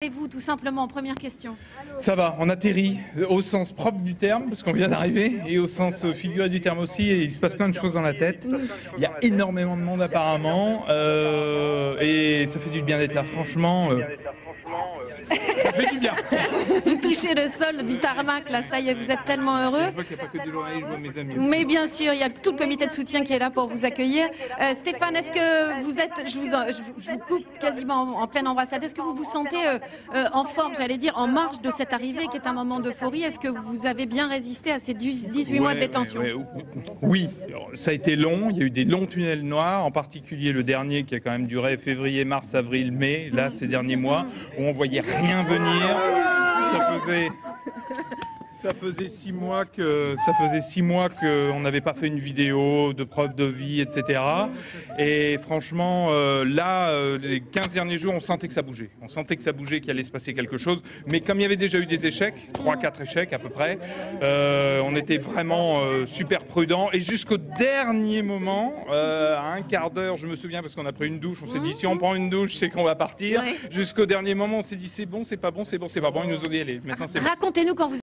Et vous, tout simplement, première question. Ça va, on atterrit au sens propre du terme, parce qu'on vient d'arriver, et au sens figuré du terme aussi, et il se passe plein de choses dans la tête. Il y a énormément de monde apparemment, et ça fait du bien d'être là, franchement. Ça fait du bien. Vous touchez le sol du tarmac, là, ça y est, vous êtes tellement heureux. Je vois qu'il n'y a pas que des journalistes, je vois mes amis aussi. Mais bien sûr, il y a tout le comité de soutien qui est là pour vous accueillir. Stéphane, est-ce que vous êtes, je vous coupe quasiment en pleine embrassade, est-ce que vous vous sentez en forme, j'allais dire, en marge de cette arrivée qui est un moment d'euphorie? Est-ce que vous avez bien résisté à ces 18 mois de détention? Oui, ça a été long, il y a eu des longs tunnels noirs, en particulier le dernier qui a quand même duré février, mars, avril, mai, là, ces derniers mois, où on voyait rien venir. Ça faisait 6 mois qu'on n'avait pas fait une vidéo de preuve de vie, etc. Et franchement, les 15 derniers jours, on sentait que ça bougeait. On sentait que ça bougeait, qu'il allait se passer quelque chose. Mais comme il y avait déjà eu des échecs, 3-4 échecs à peu près, on était vraiment super prudents. Et jusqu'au dernier moment, à un quart d'heure, je me souviens, parce qu'on a pris une douche, on s'est dit si on prend une douche, c'est qu'on va partir. Ouais. Jusqu'au dernier moment, on s'est dit c'est bon, c'est pas bon, c'est bon, c'est pas bon. Ils nous ont dit allez, maintenant c'est bon. Racontez-nous quand vous